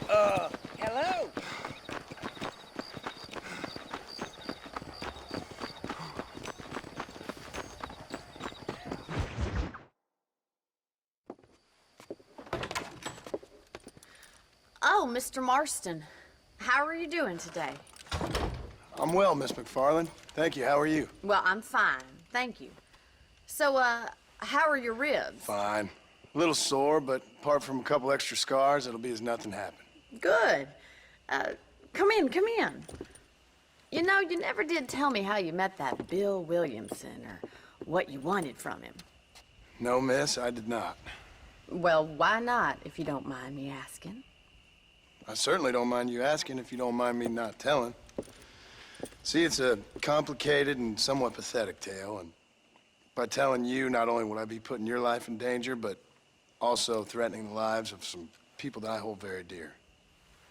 Hello? Oh, Mr. Marston. How are you doing today? I'm well, Miss McFarland. Thank you. How are you? Well, I'm fine. Thank you. So, how are your ribs? Fine. A little sore, but apart from a couple extra scars, it'll be as nothing happened. Good. Come in, come in. You know, you never did tell me how you met that Bill Williamson or what you wanted from him. No, miss, I did not. Well, why not, if you don't mind me asking? I certainly don't mind you asking if you don't mind me not telling. See, it's a complicated and somewhat pathetic tale, and by telling you, not only would I be putting your life in danger, but also threatening the lives of some people that I hold very dear.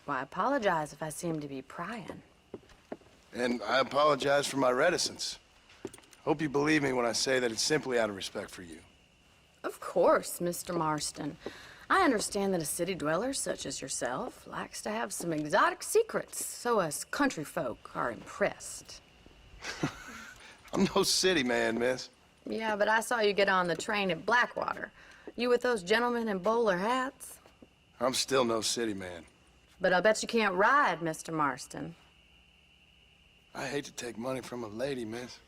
Well, I apologize if I seem to be prying. And I apologize for my reticence. Hope you believe me when I say that it's simply out of respect for you. Of course, Mr. Marston. I understand that a city dweller such as yourself likes to have some exotic secrets, so us country folk are impressed. I'm no city man, miss. Yeah, but I saw you get on the train at Blackwater. You with those gentlemen in bowler hats? I'm still no city man. But I bet you can't ride, Mr. Marston. I hate to take money from a lady, miss.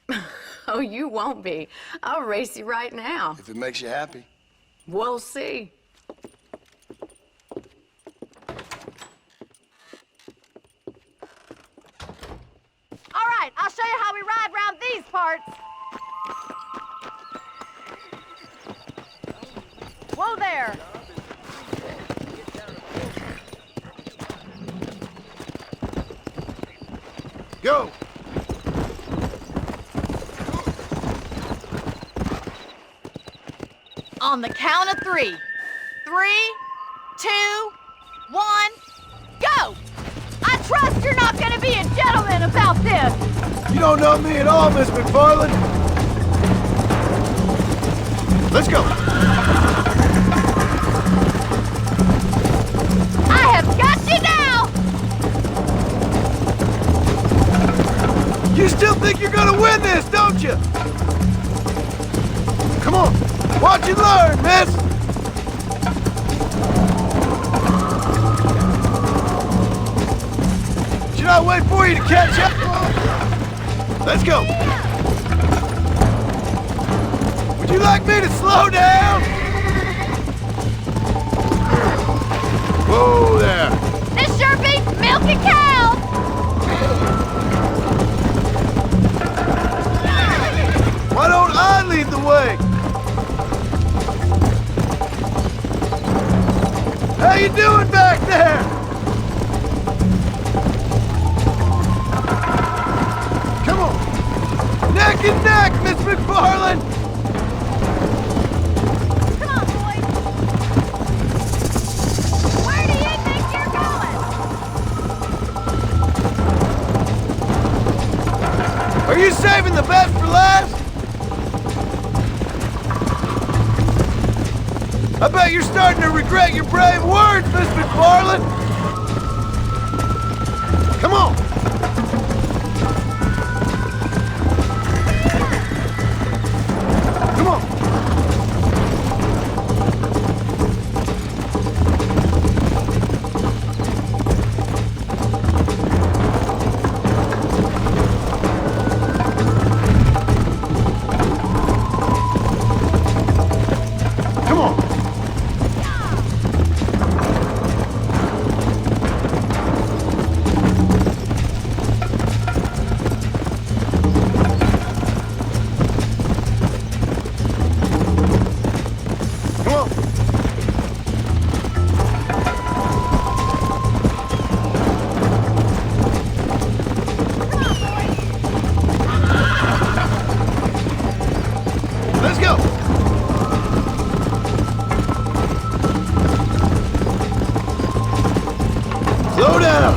Oh, you won't be. I'll race you right now. If it makes you happy. We'll see. All right, I'll show you how we ride around these parts. Whoa there. Go! On the count of 3. 3, 2, 1, go! I trust you're not gonna be a gentleman about this. You don't know me at all, Miss McFarland. Let's go. I have got you now! You still think you're gonna win this, don't you? Come on, watch and learn, miss. Should I wait for you to catch up? Let's go. Would you like me to slow down? Whoa there. This sure beats milking cows! Why don't I lead the way? How you doing back there? Come on. Neck and neck, Miss McFarland. Come on, boys! Where do you think you're going? Are you saving the best for last? I bet you're starting to regret your brave words, Miss McFarland. Come on. Come on. Come on. Come on. Let's go. Slow down.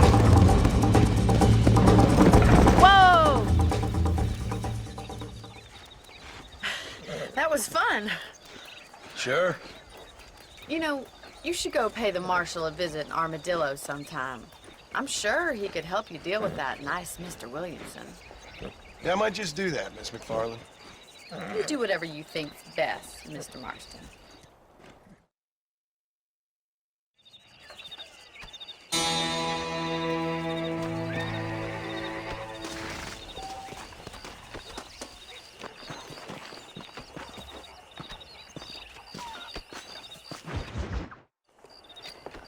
Whoa! That was fun. Sure. You know, You should go pay the marshal a visit in Armadillo sometime. I'm sure he could help you deal with that nice Mr. Williamson. Yeah, I might just do that, Miss McFarland. You do whatever you think's best, Mr. Marston.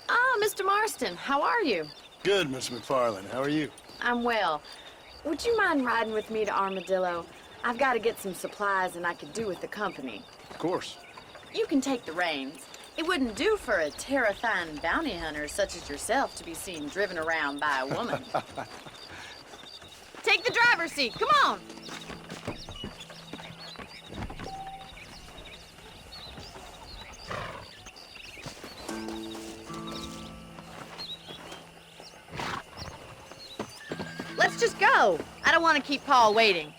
Ah, Mr. Marston, how are you? Good, Miss McFarland. How are you? I'm well. Would you mind riding with me to Armadillo? I've got to get some supplies and I could do with the company. Of course. You can take the reins. It wouldn't do for a terrifying bounty hunter such as yourself to be seen driven around by a woman. Take the driver's seat. Come on. Let's just go. I don't want to keep Paul waiting.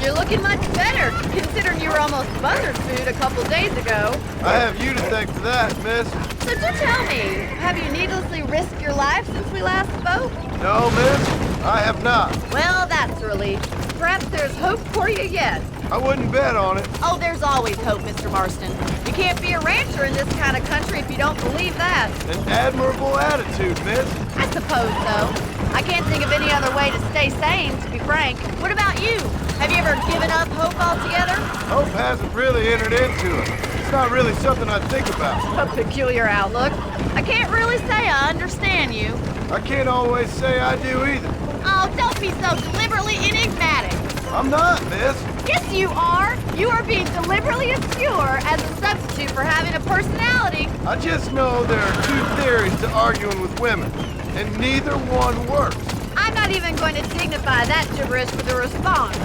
You're looking much better, considering you were almost buzzard food a couple days ago. I have you to thank for that, miss. So do tell me, have you needlessly risked your life since we last spoke? No, miss, I have not. Well, that's a relief. Perhaps there's hope for you yet. I wouldn't bet on it. Oh, there's always hope, Mr. Marston. You can't be a rancher in this kind of country if you don't believe that. An admirable attitude, miss. I suppose so. I can't think of any other way to stay sane, to be frank. What about you? Have you ever given up hope altogether? Hope hasn't really entered into it. It's not really something I think about. A peculiar outlook. I can't really say I understand you. I can't always say I do either. Oh, don't be so deliberately enigmatic. I'm not, miss. Yes, you are. You are being deliberately obscure as a substitute for having a personality. I just know there are two theories to arguing with women, and neither one works. I'm not even going to dignify that gibberish with a response.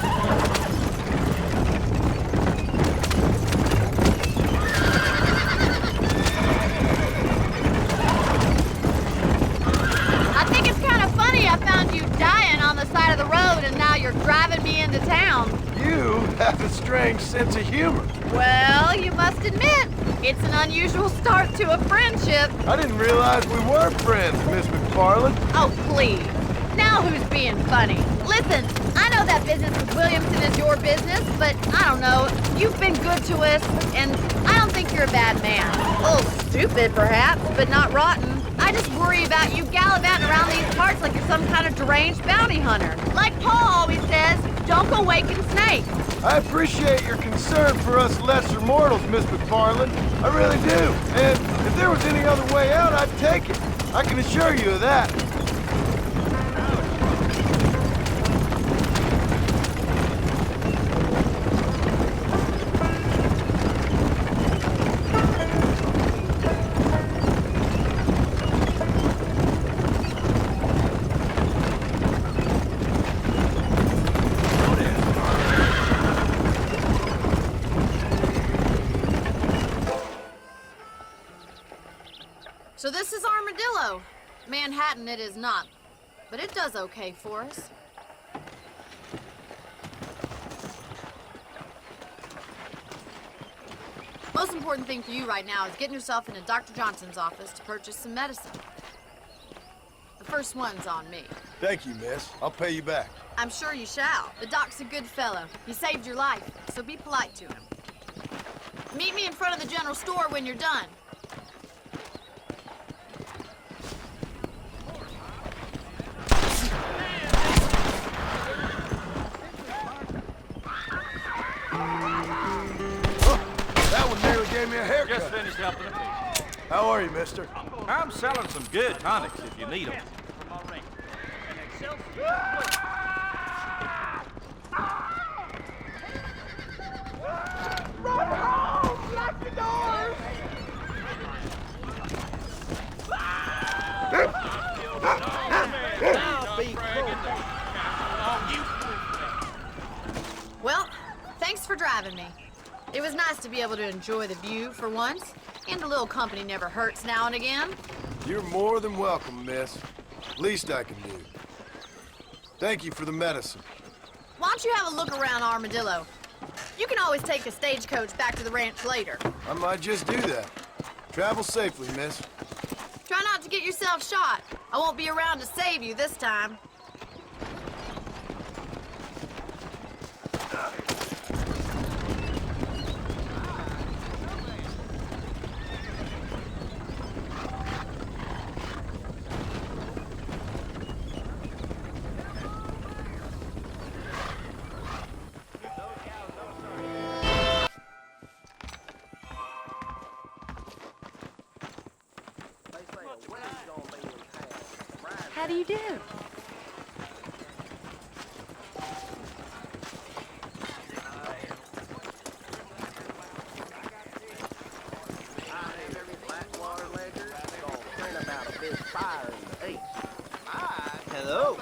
I think it's kind of funny I found you dying on the side of the road and now you're driving me into town. You have a strange sense of humor. Well, you must admit, it's an unusual start to a friendship. I didn't realize we were friends, Miss McFarland. Oh, please. Now who's being funny? Listen, I know that business with Williamson is your business, but I don't know. You've been good to us, and I don't think you're a bad man. A little stupid, perhaps, but not rotten. I just worry about you gallivanting around these parts like you're some kind of deranged bounty hunter. Like Paul always says, don't go waking snakes. I appreciate your concern for us lesser mortals, Miss McFarland. I really do. And if there was any other way out, I'd take it. I can assure you of that. So this is Armadillo. Manhattan it is not, but it does okay for us. Most important thing for you right now is getting yourself into Dr. Johnson's office to purchase some medicine. The first one's on me. Thank you, miss. I'll pay you back. I'm sure you shall. The doc's a good fellow. He saved your life, so be polite to him. Meet me in front of the general store when you're done. Gave me a haircut. Just finished helping the patient. How are you, mister? I'm selling some good tonics if you need them. Run home! Lock the doors! Well, thanks for driving me. It was nice to be able to enjoy the view for once, and a little company never hurts now and again. You're more than welcome, miss. Least I can do. Thank you for the medicine. Why don't you have a look around Armadillo? You can always take a stagecoach back to the ranch later. I might just do that. Travel safely, miss. Try not to get yourself shot. I won't be around to save you this time. How do you do? Hello.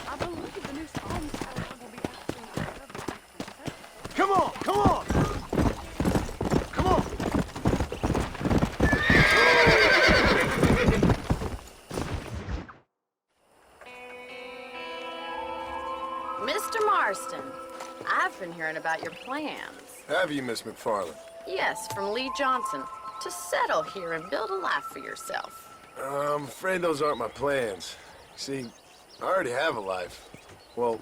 I believe the new song will be Come on, come on! Come on! Mr. Marston, I've been hearing about your plans. Have you, Miss McFarland? Yes, from Lee Johnson. To settle here and build a life for yourself. I'm afraid those aren't my plans. See, I already have a life. Well,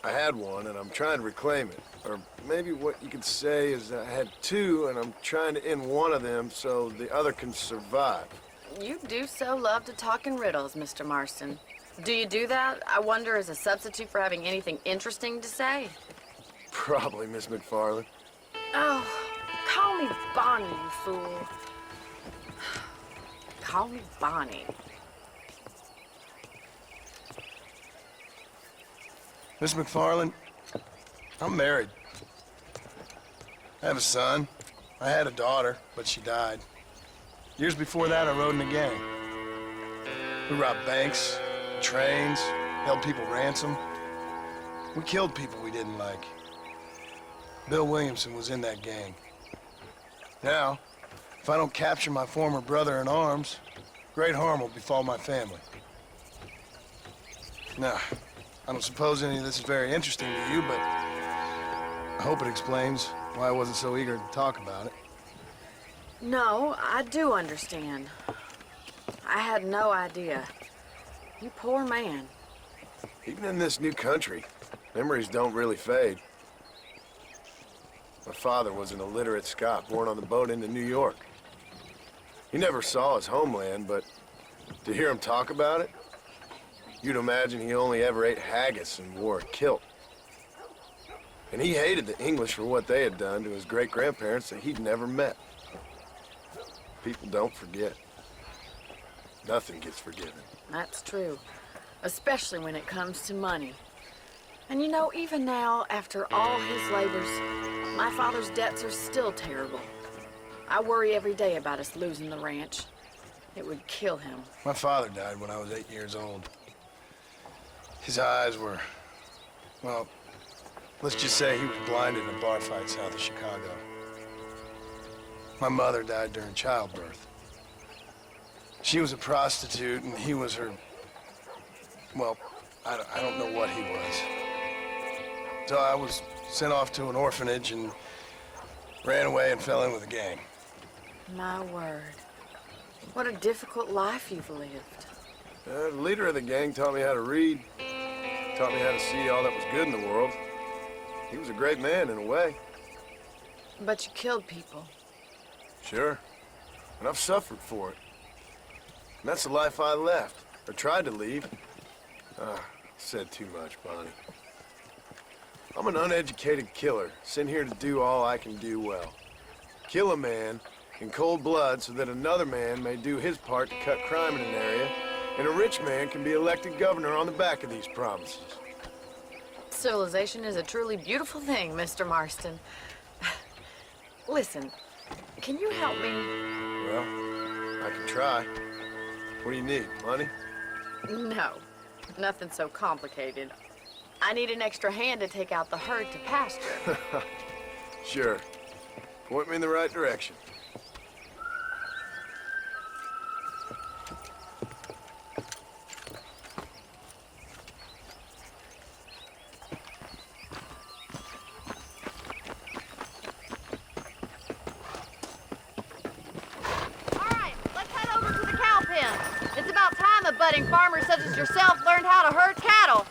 I had one, and I'm trying to reclaim it. Or maybe what you could say is I had two, and I'm trying to end one of them so the other can survive. You do so love to talk in riddles, Mr. Marston. Do you do that, I wonder, as a substitute for having anything interesting to say? Probably, Miss McFarland. Oh, call me Bonnie, you fool. Call me Bonnie. Miss McFarland, I'm married. I have a son. I had a daughter, but she died. Years before that, I rode in a gang. We robbed banks, trains, held people ransom. We killed people we didn't like. Bill Williamson was in that gang. Now, if I don't capture my former brother in arms, great harm will befall my family. Now, I don't suppose any of this is very interesting to you, but I hope it explains why I wasn't so eager to talk about it. No, I do understand. I had no idea. You poor man. Even in this new country, memories don't really fade. My father was an illiterate Scot born on the boat into New York. He never saw his homeland, but to hear him talk about it, you'd imagine he only ever ate haggis and wore a kilt. And he hated the English for what they had done to his great-grandparents that he'd never met. People don't forget. Nothing gets forgiven. That's true. Especially when it comes to money. And you know, even now, after all his labors, my father's debts are still terrible. I worry every day about us losing the ranch. It would kill him. My father died when I was 8 years old. His eyes were, well, let's just say he was blinded in a bar fight south of Chicago. My mother died during childbirth. She was a prostitute, and he was her, well, I don't know what he was. So I was sent off to an orphanage and ran away and fell in with a gang. My word. What a difficult life you've lived. The leader of the gang taught me how to read, taught me how to see all that was good in the world. He was a great man in a way. But you killed people. Sure. And I've suffered for it. And that's the life I left, or tried to leave. Said too much, Bonnie. I'm an uneducated killer, sent here to do all I can do well. Kill a man in cold blood so that another man may do his part to cut crime in an area, and a rich man can be elected governor on the back of these promises. Civilization is a truly beautiful thing, Mr. Marston. Listen, can you help me? Well, I can try. What do you need, money? No, nothing so complicated. I need an extra hand to take out the herd to pasture. Sure. Point me in the right direction. All right, let's head over to the cow pen. It's about time a budding farmer such as yourself learned how to herd cattle.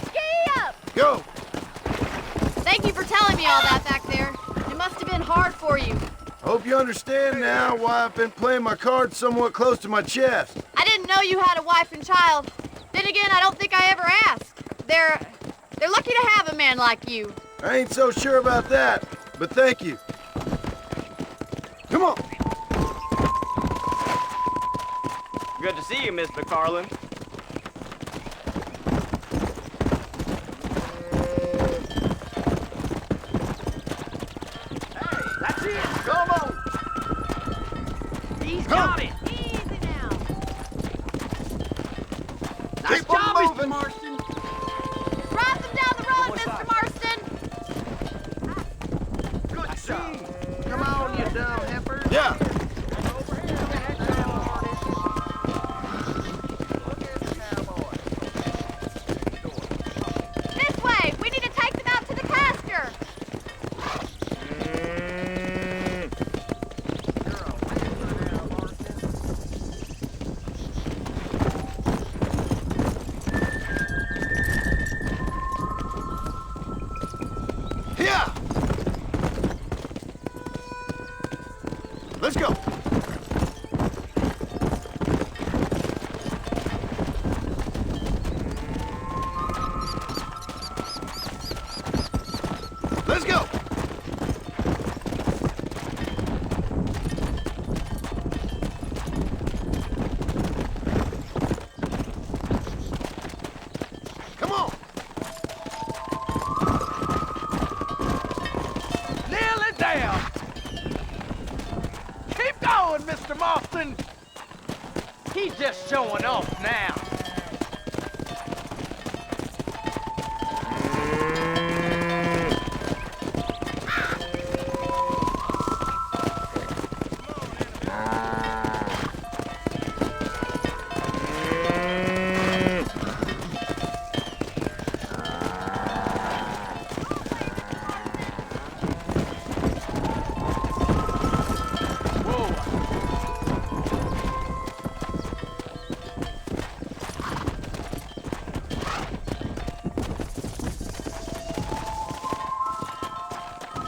Giddy up! Go! Thank you for telling me all that back there. It must have been hard for you. Hope you understand now why I've been playing my cards somewhat close to my chest. I didn't know you had a wife and child. Then again, I don't think I ever asked. They're lucky to have a man like you. I ain't so sure about that, but thank you. Come on! Good to see you, Miss McFarland. That's it. Come on. He's got it. Easy now. Nice job, Mr. Marston. Drive them down the road, Mr. Marston. Good job. Come on, you dumb heifer. Yeah! This way. We need to take them out to the pasture. Yeah! Let's go! Let's go! Come on! Nail it down. Keep going, Mr. Marston. He's just showing off now.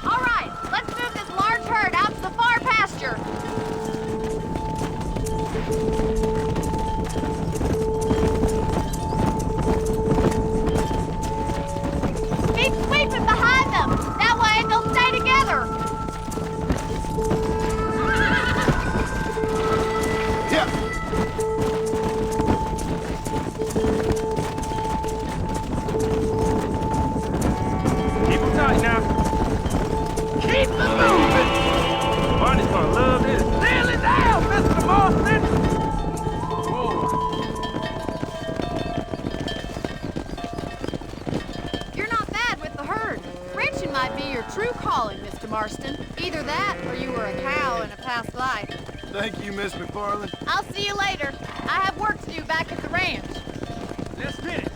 All right, let's move this large herd out to the far pasture. Keep sweeping behind them. That way they'll stay together. Yeah! Keep him tight now. Keep it moving. Barney's gonna love this. Nail it down, Mr. Marston. Whoa. You're not bad with the herd. Ranching might be your true calling, Mr. Marston. Either that or you were a cow in a past life. Thank you, Miss McFarland. I'll see you later. I have work to do back at the ranch. Let's get it.